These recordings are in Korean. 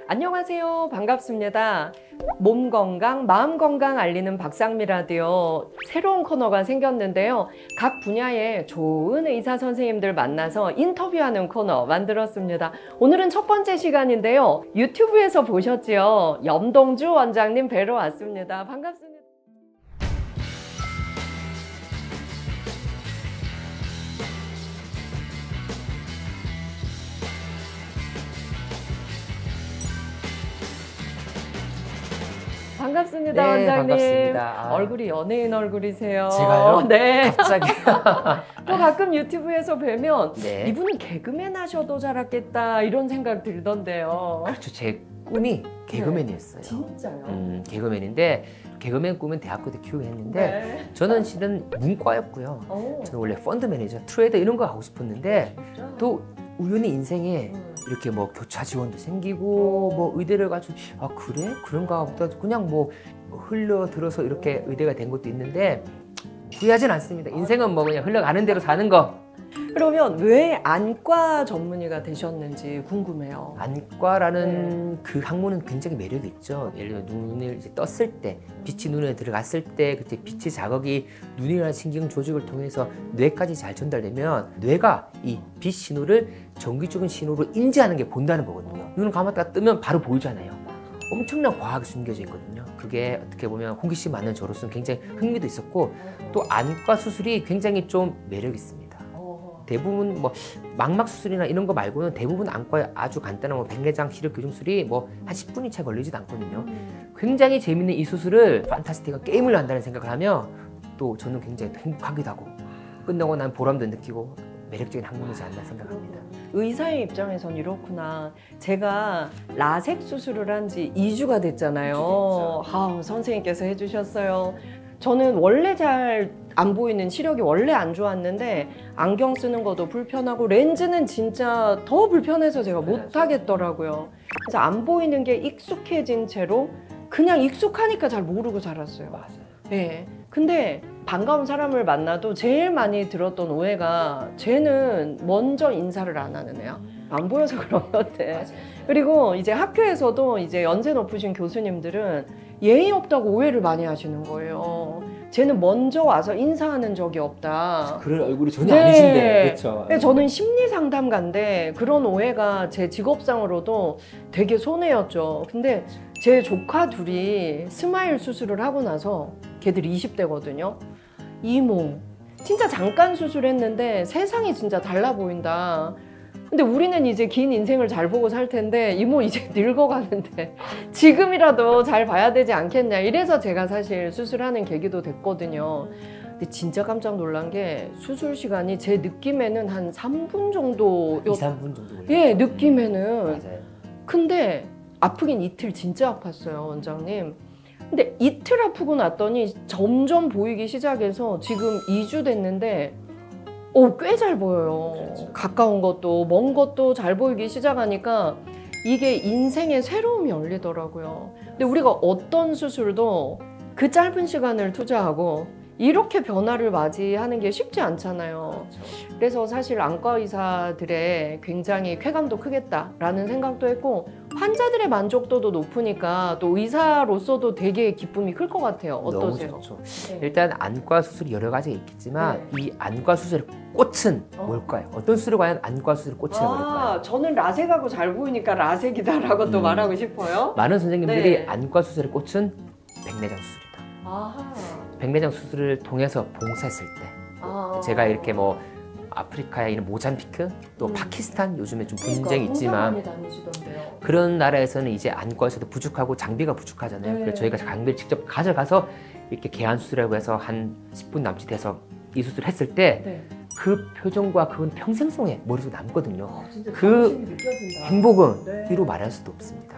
안녕하세요. 반갑습니다. 몸 건강, 마음 건강 알리는 박상미 라디오 새로운 코너가 생겼는데요. 각 분야의 좋은 의사 선생님들 만나서 인터뷰하는 코너 만들었습니다. 오늘은 첫 번째 시간인데요. 유튜브에서 보셨지요? 염동주 원장님 뵈러 왔습니다. 반갑습니다. 반갑습니다, 네, 원장님. 반갑습니다. 얼굴이 연예인 얼굴이세요. 제가요? 네. 갑자기. 또 가끔 유튜브에서 뵈면 네. 이분은 개그맨 하셔도 잘했겠다 이런 생각 들던데요. 그렇죠. 제 꿈이 개그맨이었어요. 진짜요? 개그맨인데 개그맨 꿈은 대학교 때 키우게 했는데 네. 저는 실은 문과였고요. 오, 저는 원래 펀드 매니저, 트레이더 이런 거 하고 싶었는데 진짜? 또 우연히 인생에 이렇게 뭐 교차 지원도 생기고 뭐 의대를 가지고 아 그래? 그런가 보다 그냥 뭐 흘러들어서 이렇게 의대가 된 것도 있는데 후회하진 않습니다. 인생은 뭐 그냥 흘러가는 대로 사는 거. 그러면 왜 안과 전문의가 되셨는지 궁금해요. 안과라는 그 학문은 굉장히 매력이 있죠. 예를 들어 눈을 이제 떴을 때 빛이 눈에 들어갔을 때 그때 빛의 자극이 눈이라는 신경 조직을 통해서 뇌까지 잘 전달되면 뇌가 이 빛 신호를 정기적인 신호로 인지하는 게 본다는 거거든요. 눈을 감았다가 뜨면 바로 보이잖아요. 엄청난 과학이 숨겨져 있거든요. 그게 어떻게 보면 호기심 많은 저로서는 굉장히 흥미도 있었고 또 안과 수술이 굉장히 좀 매력이 있습니다. 대부분 뭐 망막 수술이나 이런 거 말고는 대부분 안과에 아주 간단한 뭐 백내장 시력 교정술이 뭐 한 10분이 채 걸리지도 않거든요. 굉장히 재밌는 이 수술을 판타스틱한 게임을 한다는 생각을 하면 또 저는 굉장히 행복하기도 하고 끝나고 난 보람도 느끼고 매력적인 학문이지 않나 생각합니다. 의사의 입장에선 이렇구나. 제가 라섹 수술을 한 지 2주가 됐잖아요. 아, 선생님께서 해주셨어요. 저는 원래 잘 안 보이는 시력이 원래 안 좋았는데 안경 쓰는 것도 불편하고 렌즈는 진짜 더 불편해서 제가 못 하겠더라고요. 그래서 안 보이는 게 익숙해진 채로 그냥 익숙하니까 잘 모르고 살았어요. 맞아요. 네. 근데 반가운 사람을 만나도 제일 많이 들었던 오해가 쟤는 먼저 인사를 안 하는 애야. 안 보여서 그런 건데. 그리고 이제 학교에서도 이제 연세 높으신 교수님들은 예의 없다고 오해를 많이 하시는 거예요. 쟤는 먼저 와서 인사하는 적이 없다. 그럴 얼굴이 전혀 네. 아니신데 그렇죠. 근데 저는 심리 상담가인데 그런 오해가 제 직업상으로도 되게 손해였죠. 근데 제 조카 둘이 스마일 수술을 하고 나서 걔들이 20대거든요. 이모, 진짜 잠깐 수술했는데 세상이 진짜 달라 보인다. 근데 우리는 이제 긴 인생을 잘 보고 살 텐데 이모 이제 늙어가는데 지금이라도 잘 봐야 되지 않겠냐. 이래서 제가 사실 수술하는 계기도 됐거든요. 근데 진짜 깜짝 놀란 게 수술 시간이 제 느낌에는 한 3분 정도 2, 3분 정도 걸려요. 예, 느낌에는. 맞아요. 근데 아프긴 이틀 진짜 아팠어요, 원장님. 근데 이틀 아프고 났더니 점점 보이기 시작해서 지금 2주 됐는데 꽤 잘 보여요. 그렇죠. 가까운 것도 먼 것도 잘 보이기 시작하니까 이게 인생의 새로움이 열리더라고요. 근데 우리가 어떤 수술도 그 짧은 시간을 투자하고 이렇게 변화를 맞이하는 게 쉽지 않잖아요. 그래서 사실 안과 의사들의 굉장히 쾌감도 크겠다라는 생각도 했고 환자들의 만족도도 높으니까 또 의사로서도 되게 기쁨이 클 것 같아요. 어떠세요? 너무 좋죠. 네. 일단 안과 수술이 여러 가지가 있겠지만 이 안과 수술의 꽃은 뭘까요? 어떤 수술이 과연 안과 수술의 꽃이라고 그럴까요? 저는 라섹하고 잘 보이니까 라섹이다라고 또 말하고 싶어요. 많은 선생님들이 네. 안과 수술의 꽃은 백내장 수술이다. 아하. 백내장 수술을 통해서 봉사했을 때 제가 이렇게 뭐 아프리카에 있는 모잠비크 또 파키스탄 요즘에 좀 분쟁이 있지만 그런 나라에서는 이제 안과에서도 부족하고 장비가 부족하잖아요. 네. 그래서 저희가 장비를 직접 가져가서 이렇게 개안 수술이라고 해서 한 10분 남짓해서 이 수술을 했을 때 그 표정과 그건 평생 속에 머릿속에 남거든요. 진짜 그 느껴진다. 행복은 네. 뒤로 말할 수도 없습니다.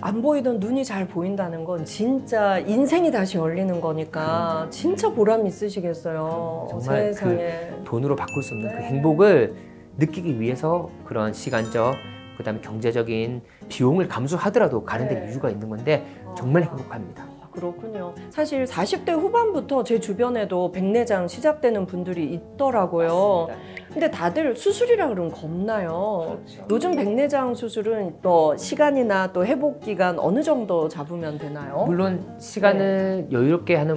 안 보이던 눈이 잘 보인다는 건 진짜 인생이 다시 열리는 거니까 진짜 보람 있으시겠어요. 정말 세상에. 돈으로 바꿀 수 없는 그 네. 행복을 느끼기 위해서 그런 시간적 그다음에 경제적인 비용을 감수하더라도 가는 데 네. 이유가 있는 건데 정말 행복합니다. 그렇군요. 사실 40대 후반부터 제 주변에도 백내장 시작되는 분들이 있더라고요. 맞습니다. 근데 다들 수술이라 그러면 겁나요. 그렇죠. 요즘 백내장 수술은 또 시간이나 또 회복 기간 어느 정도 잡으면 되나요? 물론 시간을 여유롭게 하는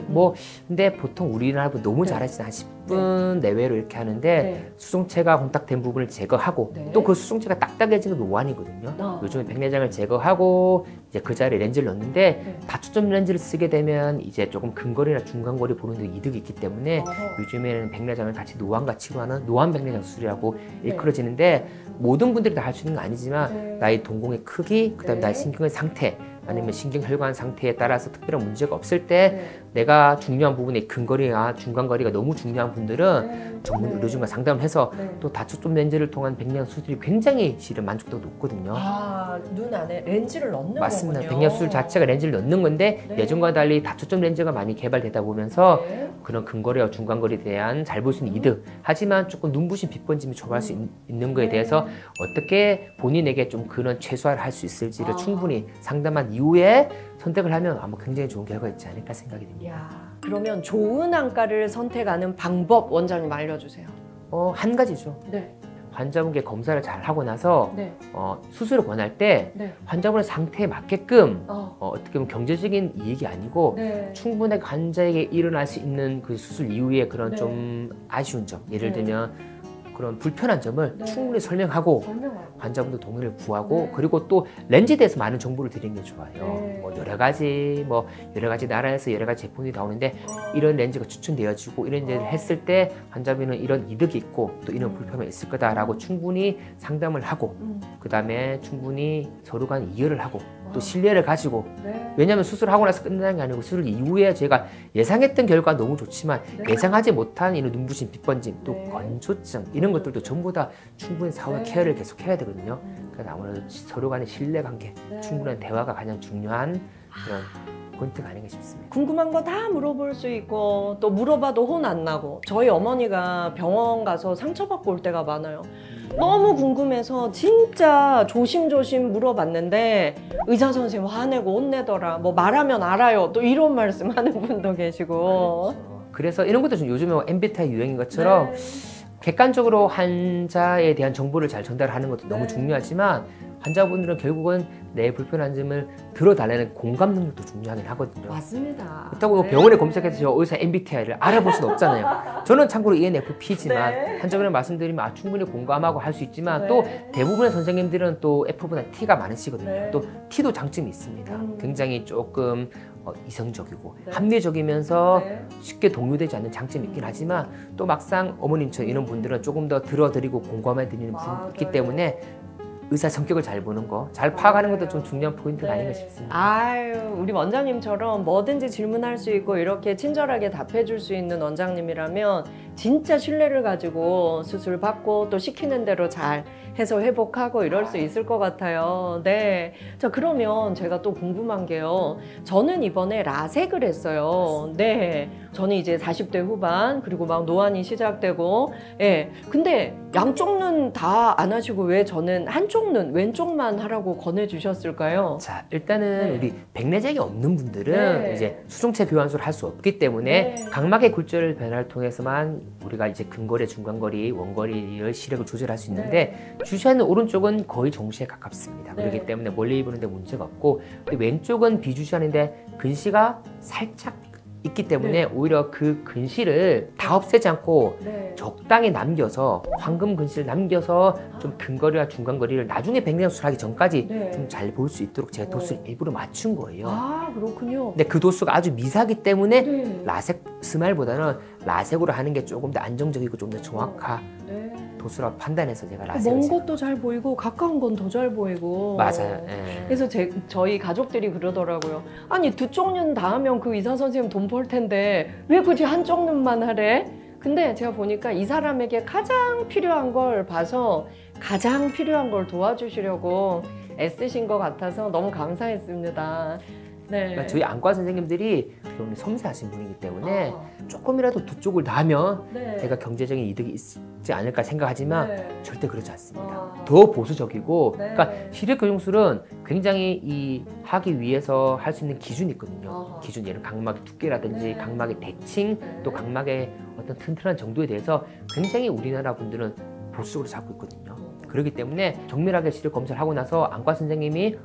근데 보통 우리나라도 너무 네. 잘하시는 한 10분 내외로 이렇게 하는데 네. 수송체가 혼탁된 부분을 제거하고 네. 또 그 수송체가 딱딱해지는 게 노안이거든요. 요즘에 백내장을 제거하고 이제 그 자리에 렌즈를 넣는데 네. 다초점 렌즈를 쓰게 되면 이제 조금 근거리나 중간거리 보는 데 이득이 있기 때문에 어허. 요즘에는 백내장을 같이 노안과 치료하는 노안 백내장 수술이라고 네. 일컬어지는데 모든 분들이 다 할 수 있는 건 아니지만 네. 나의 동공의 크기, 그다음에 네. 나의 신경의 상태 아니면 신경혈관 상태에 따라서 특별한 문제가 없을 때 네. 내가 중요한 부분의 근거리와 중간거리가 너무 중요한 분들은 네. 전문 네. 의료진과 상담을 해서 네. 또 다초점 렌즈를 통한 백내장 수술이 굉장히 실은 만족도가 높거든요. 아, 눈 안에 렌즈를 넣는 맞습니다. 거군요. 백내장 수술 자체가 렌즈를 넣는 건데 네. 예전과 달리 다초점 렌즈가 많이 개발되다 보면서 네. 그런 근거리와 중간거리에 대한 잘 볼 수 있는 이득, 하지만 조금 눈부신 빛번짐이 초과할 수 있는 거에 네. 대해서 어떻게 본인에게 좀 그런 최소화를 할 수 있을지를 아. 충분히 상담한 이후에 선택을 하면 아마 굉장히 좋은 결과가 있지 않을까 생각이 듭니다. 야, 그러면 좋은 안과를 선택하는 방법 원장님 알려주세요. 한 가지죠. 네. 환자분께 검사를 잘 하고 나서 네. 수술을 권할 때 네. 환자분의 상태에 맞게끔 어. 어떻게 보면 경제적인 이익이 아니고 네. 충분하게 환자에게 일어날 수 있는 그 수술 이후에 그런 네. 좀 아쉬운 점, 예를 네. 들면 그런 불편한 점을 네. 충분히 설명하고 설명하고. 환자분도 동의를 구하고 네. 그리고 또 렌즈에 대해서 많은 정보를 드리는 게 좋아요. 네. 여러 가지 나라에서 여러 가지 제품이 나오는데 이런 렌즈가 추천되어지고 이런 렌즈를 했을 때 환자분은 이런 이득이 있고 또 이런 불편이 있을 거다라고 충분히 상담을 하고 그 다음에 충분히 서로 간 이해를 하고 또 신뢰를 가지고 네. 왜냐하면 수술하고 나서 끝나는 게 아니고 수술 이후에 제가 예상했던 결과 너무 좋지만 네. 예상하지 못한 이런 눈부신 빛번짐 또 네. 건조증 이런 것들도 전부 다 충분히 사후 네. 케어를 계속 해야 되거든요. 그래서 아무래도 서로 간의 신뢰관계, 네. 충분한 대화가 가장 중요한 그런 포인트가 아닌가 싶습니다. 궁금한 거 다 물어볼 수 있고 또 물어봐도 혼 안 나고 저희 어머니가 병원 가서 상처받고 올 때가 많아요. 너무 궁금해서 진짜 조심조심 물어봤는데 의사 선생님 화내고 혼내더라. 뭐 말하면 알아요. 또 이런 말씀 하는 분도 계시고. 그래서 이런 것도 좀 요즘에 MBTI 유행인 것처럼 네. 객관적으로 환자에 대한 정보를 잘 전달하는 것도 너무 네. 중요하지만 환자분들은 결국은 내 불편한 점을 들어달라는 공감 능력도 중요하긴 하거든요. 맞습니다. 그렇다고 네. 병원에 검색해서 저 의사 MBTI를 알아볼 수는 없잖아요. 저는 참고로 ENFP지만 네. 환자분에 말씀드리면 충분히 공감하고 할 수 있지만 네. 또 대부분의 선생님들은 또 F보다 T가 많으시거든요. 네. 또 T도 장점이 있습니다. 굉장히 조금 이성적이고 네. 합리적이면서 네. 쉽게 동요되지 않는 장점이 있긴 하지만 또 막상 어머님처럼 이런 분들은 조금 더 들어드리고 공감해 드리는 분이 있기 맞아요. 때문에 의사 성격을 잘 보는 거, 잘 파악하는 것도 좀 중요한 포인트가 아닌가 싶습니다. 아유, 우리 원장님처럼 뭐든지 질문할 수 있고 이렇게 친절하게 답해 줄 수 있는 원장님이라면 진짜 신뢰를 가지고 수술 받고 또 시키는 대로 잘 해서 회복하고 이럴 수 있을 것 같아요. 네. 자, 그러면 제가 또 궁금한 게요. 저는 이번에 라섹을 했어요. 네. 저는 이제 40대 후반, 그리고 막 노안이 시작되고, 예. 근데 양쪽 눈 다 안 하시고 왜 저는 한쪽 눈, 왼쪽만 하라고 권해주셨을까요? 자, 일단은 네. 우리 백내장이 없는 분들은 네. 이제 수정체 교환술을 할 수 없기 때문에 네. 각막의 굴절 변화를 통해서만 우리가 이제 근거리, 중간거리, 원거리의 시력을 조절할 수 있는데 주시하는 오른쪽은 거의 정시에 가깝습니다. 네. 그렇기 때문에 멀리 보는데 문제가 없고 근데 왼쪽은 비주시하는데 근시가 살짝 있기 때문에 오히려 그 근시를 다 없애지 않고 네. 적당히 남겨서 황금 근시를 남겨서 좀 근거리와 중간거리를 나중에 백내장 수술하기 전까지 네. 좀 잘 볼 수 있도록 제가 도수를 일부러 맞춘 거예요. 아, 그렇군요. 근데 그 도수가 아주 미세하기 때문에 네. 라섹 스마일보다는 라섹으로 하는 게 조금 더 안정적이고 좀 더 정확한 네. 도수라고 판단해서 제가 라섹을 먼 했어요. 것도 잘 보이고 가까운 건 더 잘 보이고. 맞아요. 예. 그래서 저희 가족들이 그러더라고요. 아니 두 쪽 눈 다 하면 그 의사 선생님 돈 벌 텐데 왜 굳이 한쪽 눈만 하래? 근데 제가 보니까 이 사람에게 가장 필요한 걸 봐서 가장 필요한 걸 도와주시려고 애쓰신 것 같아서 너무 감사했습니다. 네. 그러니까 저희 안과 선생님들이 굉장히 섬세하신 분이기 때문에 아. 조금이라도 두 쪽을 다 하면 네. 내가 경제적인 이득이 있지 않을까 생각하지만 네. 절대 그렇지 않습니다. 아. 더 보수적이고 네. 그러니까 시력교정술은 굉장히 이 하기 위해서 할 수 있는 기준이 있거든요. 아하. 기준 예를 각막의 두께라든지 네. 각막의 대칭 네. 또 각막의 어떤 튼튼한 정도에 대해서 굉장히 우리나라 분들은 보수적으로 잡고 있거든요. 그렇기 때문에 정밀하게 시력 검사를 하고 나서 안과 선생님이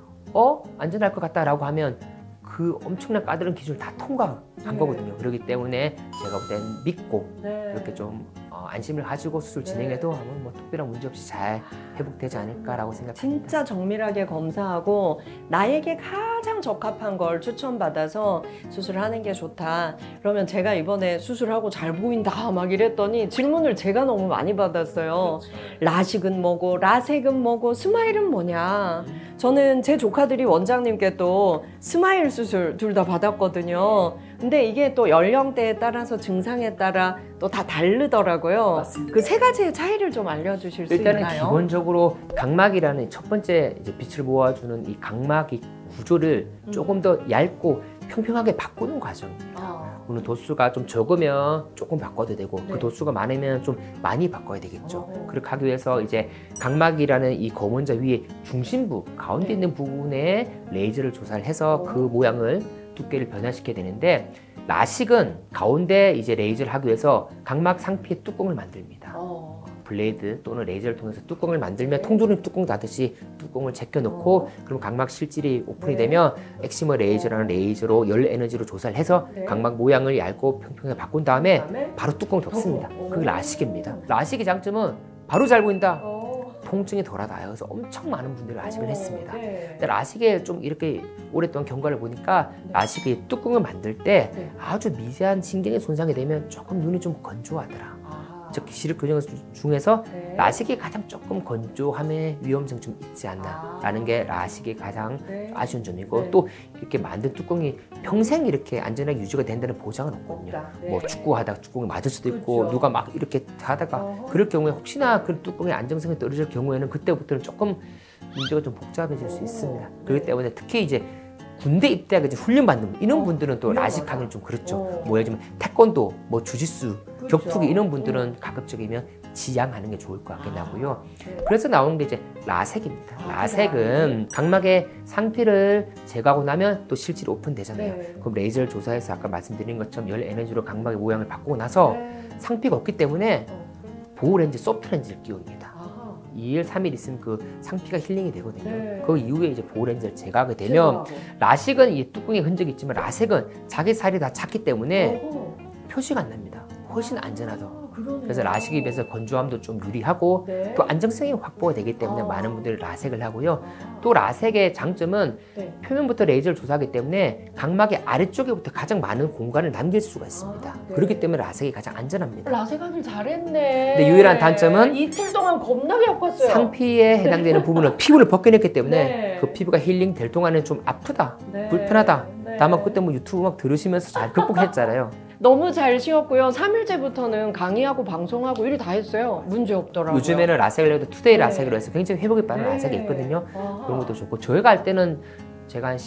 안전할 것 같다라고 하면 그 엄청난 까다로운 기준을 다 통과한 네. 거거든요. 그렇기 때문에 제가 볼 때는 믿고 네. 이렇게 좀 안심을 가지고 수술 진행해도 아마 뭐 특별한 문제 없이 잘 회복되지 않을까라고 생각합니다. 진짜 정밀하게 검사하고 나에게 가장 적합한 걸 추천받아서 수술하는 게 좋다. 그러면 제가 이번에 수술하고 잘 보인다 막 이랬더니 질문을 제가 너무 많이 받았어요. 라식은 뭐고 라섹은 뭐고 스마일은 뭐냐. 저는 제 조카들이 원장님께 또 스마일 수술 둘 다 받았거든요. 근데 이게 또 연령대에 따라서 증상에 따라 또 다 다르더라고요. 맞습니다. 그 세 가지의 차이를 좀 알려주실 수 일단은 있나요? 기본적으로 각막이라는 첫 번째 이제 빛을 모아주는 이 각막의 구조를 조금 더 얇고 평평하게 바꾸는 과정입니다. 오늘 도수가 좀 적으면 조금 바꿔도 되고 네. 그 도수가 많으면 좀 많이 바꿔야 되겠죠. 어. 그렇게 하기 위해서 이제 각막이라는 이 검원자 위에 중심부 가운데 네. 있는 부분에 레이저를 조사를 해서 그 모양을 두께를 변화시켜야 되는데 라식은 가운데 이제 레이저를 하기 위해서 각막 상피에 뚜껑을 만듭니다. 블레이드 또는 레이저를 통해서 뚜껑을 만들면 네. 통조림 뚜껑 닫듯이 뚜껑을 제껴놓고 그럼 각막 실질이 오픈이 네. 되면 엑시머 레이저라는 레이저로 열 에너지로 조사를 해서 네. 각막 모양을 얇고 평평하게 바꾼 다음에 그다음에 바로 뚜껑을 덮습니다. 덮어. 그게 라식입니다. 라식의 장점은 바로 잘 보인다. 어. 통증이 덜하다. 그래서 엄청 많은 분들이 라식을 했습니다. 네. 근데 라식에 좀 이렇게 오랫동안 경과를 보니까 네. 라식의 뚜껑을 만들 때 네. 아주 미세한 신경의 손상이 되면 조금 눈이 좀 건조하더라. 아. 즉 시력 교정 중에서 네. 라식이 가장 조금 건조함의 위험성이 좀 있지 않나라는 게 라식의 가장 네. 아쉬운 점이고 네. 또 이렇게 만든 뚜껑이 평생 이렇게 안전하게 유지가 된다는 보장은 없거든요. 없다. 네. 뭐 축구하다가 뚜껑이 맞을 수도 있고 그렇죠. 누가 막 이렇게 하다가 어허. 그럴 경우에 혹시나 그 뚜껑의 안정성이 떨어질 경우에는 그때부터는 조금 문제가 좀 복잡해질 수 오. 있습니다. 네. 그렇기 때문에 특히 이제 군대 입대하고 이제 훈련받는 분, 이런 분들은 또 위험하다. 라식하기는 좀 그렇죠. 어. 뭐 예를 들면 태권도, 뭐 주짓수, 그렇죠. 격투기 이런 분들은 가급적이면 지양하는 게 좋을 것 같긴 하고요. 네. 그래서 나오는 게 이제 라섹입니다. 아, 라섹은 각막의 상피를 제거하고 나면 또 실질이 오픈되잖아요. 네. 그럼 레이저를 조사해서 아까 말씀드린 것처럼 열 에너지로 각막의 모양을 바꾸고 나서 네. 상피가 없기 때문에 어. 보호 렌즈, 소프트 렌즈를 끼웁니다. 아하. 2일, 3일 있으면 그 상피가 힐링이 되거든요. 네. 그 이후에 이제 보호 렌즈를 제거하게 되면 제거하고. 라식은 이 뚜껑에 흔적이 있지만 라섹은 자기 살이 다 찼기 때문에 어허. 표시가 안 납니다. 훨씬 안전하죠. 아, 그러네요. 그래서 라식에 비해서 건조함도 좀 유리하고 네. 또 안정성이 확보가 되기 때문에 아. 많은 분들이 라섹을 하고요. 아. 또 라섹의 장점은 네. 표면부터 레이저를 조사하기 때문에 각막의 아래쪽에부터 가장 많은 공간을 남길 수가 있습니다. 아, 네. 그렇기 때문에 라섹이 가장 안전합니다. 라섹하길 잘했네. 근데 유일한 단점은 이틀 동안 겁나게 아팠어요. 상피에 해당되는 부분은 피부를 벗겨냈기 때문에 네. 그 피부가 힐링 될 동안은 좀 아프다, 네. 불편하다. 네. 다만 그때 뭐 유튜브 막 들으시면서 잘 극복했잖아요. 너무 잘 쉬었고요. 3일째부터는 강의하고 방송하고 일 다 했어요. 문제 없더라고요. 요즘에는 라섹을 해도 투데이 네. 라섹으로 해서 굉장히 회복이 빠른 네. 라섹이 있거든요. 아하. 그런 것도 좋고 저희가 할 때는 제가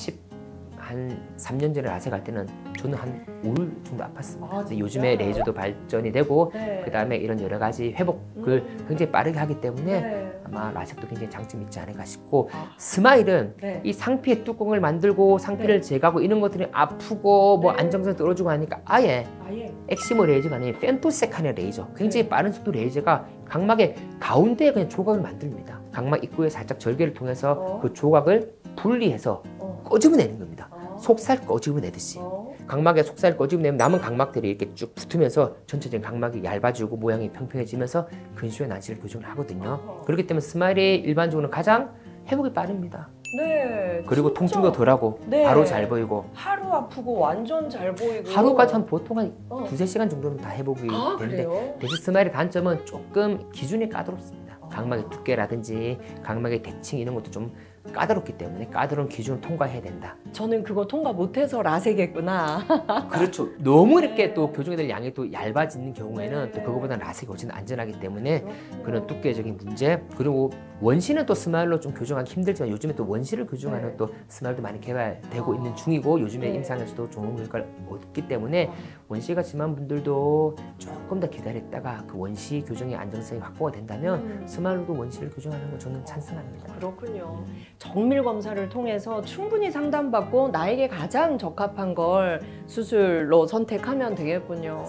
한 3년 전에 라섹 할 때는 저는 한 5일 정도 아팠습니다. 아, 근데 진짜? 요즘에 레이저도 발전이 되고 네. 그다음에 이런 여러 가지 회복을 굉장히 빠르게 하기 때문에 네. 아마 라섹도 굉장히 장점이 있지 않을까 싶고 아. 스마일은 네. 이 상피의 뚜껑을 만들고 상피를 제거하고 이런 것들이 아프고 뭐 네. 안정성이 떨어지고 하니까 아예 아예 엑시머 레이저가 아닌 펜토세카네 레이저 굉장히 네. 빠른 속도 레이저가 각막의 가운데에 그냥 조각을 만듭니다. 각막 입구에 살짝 절개를 통해서 그 조각을 분리해서 꺼집어내는 겁니다. 속살 꺼집어내듯이 각막에 속살 꺼집어내면 남은 각막들이 이렇게 쭉 붙으면서 전체적인 각막이 얇아지고 모양이 평평해지면서 근시와 난시를 교정을 하거든요. 그렇기 때문에 스마일이 일반적으로 가장 회복이 빠릅니다. 네. 그리고 진짜. 통증도 덜하고 네. 바로 잘 보이고 하루 아프고 완전 잘 보이고 하루까지 한 보통 한 어. 두세 시간 정도는 다 회복이 아, 되는데 그래요? 대신 스마일의 단점은 조금 기준이 까다롭습니다. 아. 각막의 두께라든지 각막의 대칭 이런 것도 좀 까다롭기 때문에 까다로운 기준을 통과해야 된다. 저는 그거 통과 못해서 라섹했구나. 그렇죠. 너무 이렇게 또 교정해야 될 양이 또 얇아지는 경우에는 또 그거보다 라섹이 훨씬 안전하기 때문에 그런 두께적인 문제. 그리고 원시는 또 스마일로 좀 교정하기 힘들지만 요즘에 또 원시를 교정하는 또 스마일도 많이 개발되고 있는 중이고 요즘에 임상에서도 좋은 결과를 얻기 때문에 원시가 심한 분들도 조금 더 기다렸다가 그 원시 교정의 안정성이 확보가 된다면 스마일로도 원시를 교정하는 거 저는 찬성합니다. 그렇군요. 정밀 검사를 통해서 충분히 상담받고 나에게 가장 적합한 걸 수술로 선택하면 되겠군요.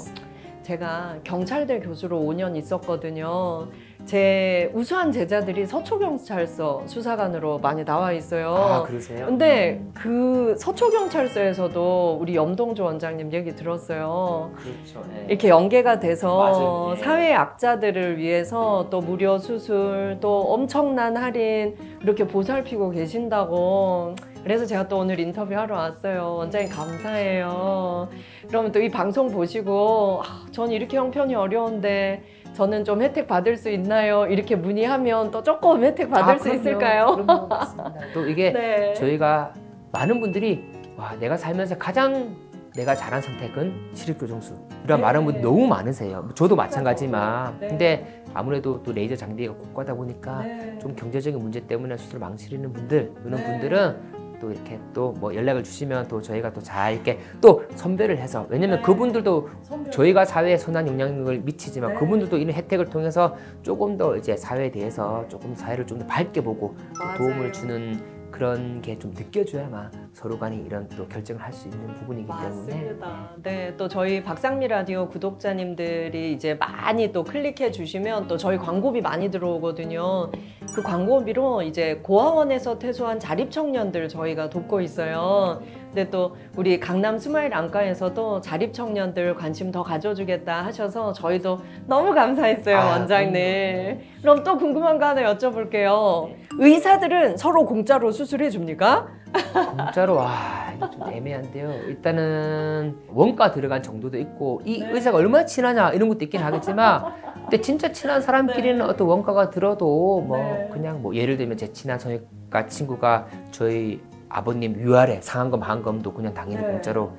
제가 경찰대 교수로 5년 있었거든요. 제 우수한 제자들이 서초경찰서 수사관으로 많이 나와 있어요. 아, 그러세요? 근데 그 서초경찰서에서도 우리 염동주 원장님 얘기 들었어요. 그렇죠. 네. 이렇게 연계가 돼서 맞아요. 네. 사회 약자들을 위해서 또 무료 수술, 또 엄청난 할인 이렇게 보살피고 계신다고. 그래서 제가 또 오늘 인터뷰하러 왔어요. 원장님 감사해요. 그러면 또 이 방송 보시고 전 이렇게 형편이 어려운데 저는 좀 혜택 받을 수 있나요? 이렇게 문의하면 또 조금 혜택 받을 수 그럼요. 있을까요? 그럼요. 맞습니다. 또 이게 네. 저희가 많은 분들이 와, 내가 살면서 가장 내가 잘한 선택은 시력교정술 이런 네. 말하는 분들 너무 많으세요. 저도 마찬가지지만 네. 근데 아무래도 또 레이저 장비가 고가다 보니까 네. 좀 경제적인 문제 때문에 수술을 망치려는 분들 이런 네. 분들은 또 이렇게 또 뭐 연락을 주시면 또 저희가 또 잘 이렇게 또 선별을 해서 왜냐면 네. 그분들도 저희가 사회에 선한 영향력을 미치지만 네. 그분들도 이런 혜택을 통해서 조금 더 이제 사회에 대해서 조금 사회를 좀 더 밝게 보고 맞아요. 도움을 주는 그런 게 좀 느껴져야만 서로 간에 이런 또 결정을 할 수 있는 부분이기 때문에 맞습니다. 네, 또 저희 박상미 라디오 구독자님들이 이제 많이 또 클릭해 주시면 또 저희 광고비 많이 들어오거든요. 그 광고비로 이제 고아원에서 퇴소한 자립 청년들 저희가 돕고 있어요. 근데 또 우리 강남 스마일 안과에서도 자립 청년들 관심 더 가져주겠다 하셔서 저희도 너무 감사했어요, 원장님. 그럼 또 궁금한 거 하나 여쭤볼게요. 의사들은 서로 공짜로 수술해 줍니까? 공짜로 와 이거 좀 애매한데요. 일단은 원가 들어간 정도도 있고 이 의사가 얼마나 친하냐 이런 것도 있긴 하겠지만 근데 진짜 친한 사람끼리는 어떤 원가가 들어도 뭐 그냥 뭐 예를 들면 제 친한 성형외과 친구가 저희 아버님 위아래 상한검 하한검도 그냥 당연히 공짜로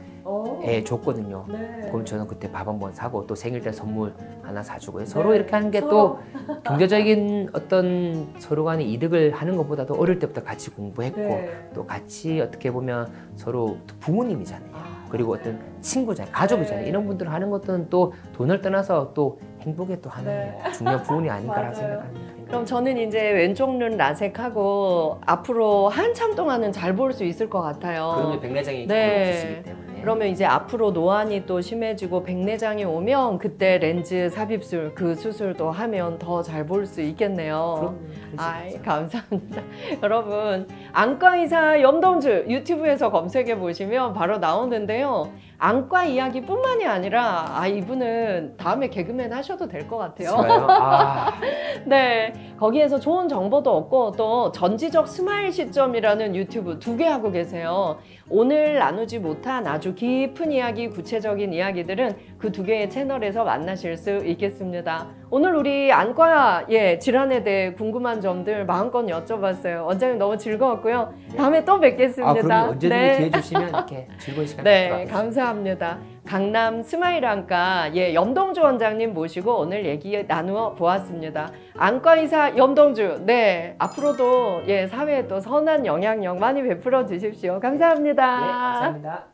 줬거든요. 그럼 저는 그때 밥 한 번 사고 또 생일 때 선물 하나 사주고 서로 이렇게 하는 게 또 경제적인 어떤 서로 간의 이득을 하는 것보다도 어릴 때부터 같이 공부했고 또 같이 어떻게 보면 서로 부모님이잖아요. 그리고 어떤 친구잖아요. 가족이잖아요. 이런 분들 하는 것들은 또 돈을 떠나서 또 행복에 또 하는 중요한 부분이 아닌가라고 생각합니다. 그럼 저는 이제 왼쪽 눈 라섹하고 앞으로 한참 동안은 잘 볼 수 있을 것 같아요. 그러면 백내장이 네. 없으시기 때문에. 그러면 이제 앞으로 노안이 또 심해지고 백내장이 오면 그때 렌즈 삽입술 그 수술도 하면 더 잘 볼 수 있겠네요. 아이, 감사합니다. 여러분 안과의사 염동주 유튜브에서 검색해 보시면 바로 나오는데요. 안과 이야기뿐만이 아니라 이분은 다음에 개그맨 하셔도 될 것 같아요. 네, 거기에서 좋은 정보도 얻고 또 전지적 스마일 시점이라는 유튜브 2개 하고 계세요. 오늘 나누지 못한 아주 깊은 이야기, 구체적인 이야기들은 그 2개의 채널에서 만나실 수 있겠습니다. 오늘 우리 안과 질환에 대해 궁금한 점들 마음껏 여쭤봤어요. 원장님 너무 즐거웠고요. 다음에 또 뵙겠습니다. 그럼 언제든지 기회 주시면 이렇게 즐거운 시간 네, 갖도록 하겠습니다. 감사합니다. 강남 스마일 안과 염동주 원장님 모시고 오늘 얘기 나누어 보았습니다. 안과의사 염동주, 네, 앞으로도 사회에 또 선한 영향력 많이 베풀어 주십시오. 감사합니다. 네, 감사합니다.